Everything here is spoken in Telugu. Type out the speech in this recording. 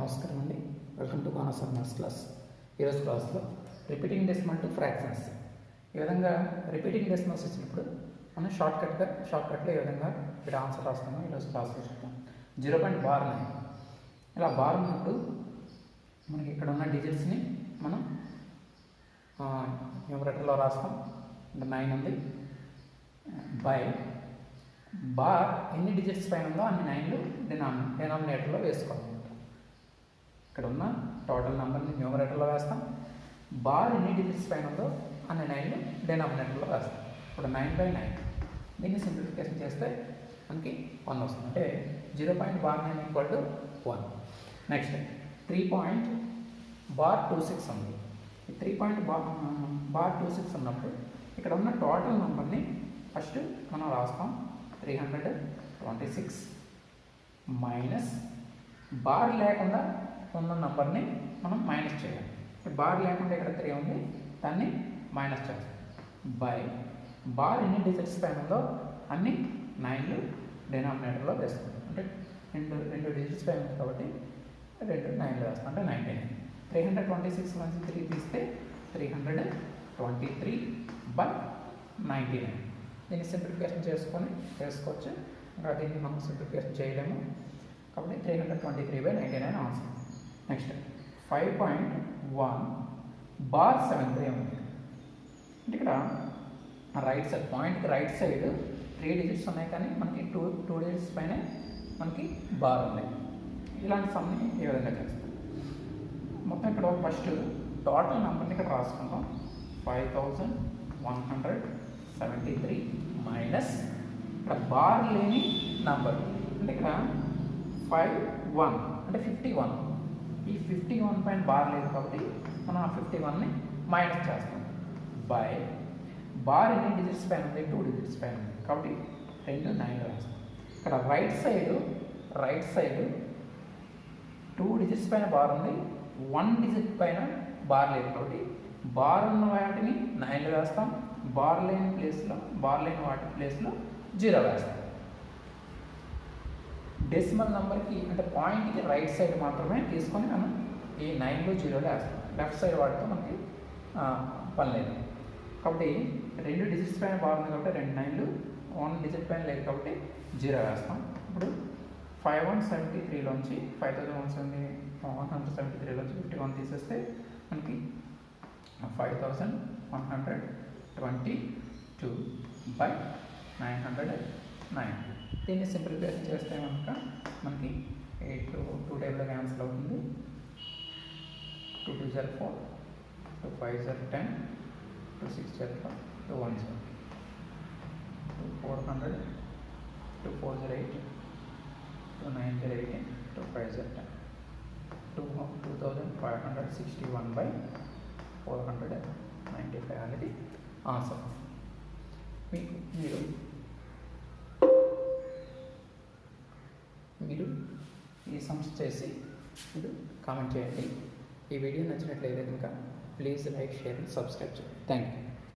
నమస్కారం అండి. వెల్కమ్ టు కానసర్ మ్యాథ్స్ క్లాస్. ఈరోజు క్లాస్లో రిపీటింగ్ డెసిమల్ టు ఫ్రాక్షన్స్ ఈ విధంగా రిపీటింగ్ డెసిమల్స్ ఇచ్చినప్పుడు మనం షార్ట్కట్లో ఈ విధంగా ఇక్కడ ఆన్సర్ రాస్తాము. ఈరోజు క్లాస్లో చెప్తాం. 0.9 ఇలా బార్ ఉన్నప్పుడు మనకి ఇక్కడ ఉన్న డిజిట్స్ని మనం న్యూమరేటర్లో రాస్తాం. ఇంకా 9 ఉంది బై బార్ ఎన్ని డిజిట్స్ పైన ఉందో అన్ని 9లు డినామినేటర్లో వేసుకోవాలి. ఇక్కడ ఉన్న టోటల్ నెంబర్ని న్యూమరేటర్లో వేస్తాం. బార్ ఎన్ని డిజిట్స్ పైన ఉందో అన్ని 9లు డినామినేటర్లో వేస్తాం. ఇప్పుడు 9/9 దీన్ని సింప్లిఫికేషన్ చేస్తే మనకి 1 వస్తుంది. అంటే 0.9 = 1. నెక్స్ట్ 3.26 ఉంది. ఈ 3.26 ఉన్నప్పుడు ఇక్కడ ఉన్న టోటల్ నెంబర్ని ఫస్ట్ మనం రాస్తాం. 326 మైనస్ బార్ లేకుండా ఉన్న నెంబర్ని మనం మైనస్ చేయాలి. బార్ లేకుండా ఇక్కడ 3 ఉంది, దాన్ని మైనస్ చేస్తాం. బై బార్ ఎన్ని డిజిట్స్ పైన ఉందో అన్ని 9లు డినామినేటర్లో వేసుకుంటాం. అంటే రెండు డిజిట్స్ పైన ఉంది కాబట్టి 2 9లు వేస్తాం. అంటే 99. 326 నుంచి 3 తీస్తే 323/99. దీన్ని సింప్లిఫికేషన్ చేసుకోవచ్చు. ఇంకా దీన్ని మనం సింప్లిఫికేషన్ చేయలేము కాబట్టి 323/99 ఆన్సర్. నెక్స్ట్ 5.1 బార్ 73 ఉంది. అంటే ఇక్కడ రైట్ సైడ్ పాయింట్కి రైట్ సైడ్ 3 డిజిట్స్ ఉన్నాయి, కానీ మనకి టూ డిజిట్స్ పైన మనకి బార్ ఉన్నాయి. ఇలాంటి సమ్ని ఏ విధంగా చేస్తాం? మొత్తం ఇక్కడ ఫస్ట్ టోటల్ నెంబర్ని ఇక్కడ రాసుకుంటాం. 5173 మైనస్ ఇక్కడ బార్ లేని నంబర్ అంటే ఇక్కడ 51 అంటే 51. ఈ 51 పైన బార్ లేదు కాబట్టి మనం ఆ 51ని మైనస్ చేస్తాం. బై బార్ ఎన్ని డిజిట్స్ పైన ఉంది? 2 డిజిట్స్ పైన ఉంది కాబట్టి 2 9లు రాస్తాం. ఇక్కడ రైట్ సైడ్ 2 డిజిట్స్ పైన బార్ ఉంది, 1 డిజిట్ పైన బార్ లేదు కాబట్టి బార్ ఉన్న వాటిని 9లు వేస్తాం. బార్ లేని వాటి ప్లేస్లో 0 వేస్తాం. డెసిమల్ నెంబర్కి అంటే పాయింట్కి రైట్ సైడ్ మాత్రమే తీసుకొని మనం ఈ 9లు 0లు వేస్తాం. లెఫ్ట్ సైడ్ వాటితో మనకి పని లేదు కాబట్టి 2 డిజిట్స్ పైన బార్ ఉంది కాబట్టి 2 9లు, 1 డిజిట్ పైన లేదు కాబట్టి 0 వేస్తాం. ఇప్పుడు 5173లోంచి 5173లోంచి 51 తీసేస్తే మనకి 5122/909. దీన్ని సింప్లిఫికేషన్ చేస్తే కనుక మనకి 8 2 టైప్లో క్యాన్సిల్ అవుతుంది. 2 2 0 4, 2 5 0 10, 2 6 0 5, 2 1 0, 2 400, 2 4 0 8, 2 9 0 18, 2 5 0 10, 2561/495 అనేది ఆన్సర్. మీరు ఈ సమ్స్ చేసి మీరు కామెంట్ చేయండి. ఈ వీడియో నచ్చినట్లయితే కనుక ప్లీజ్ లైక్, షేర్, సబ్స్క్రైబ్ చేయండి. Thank you.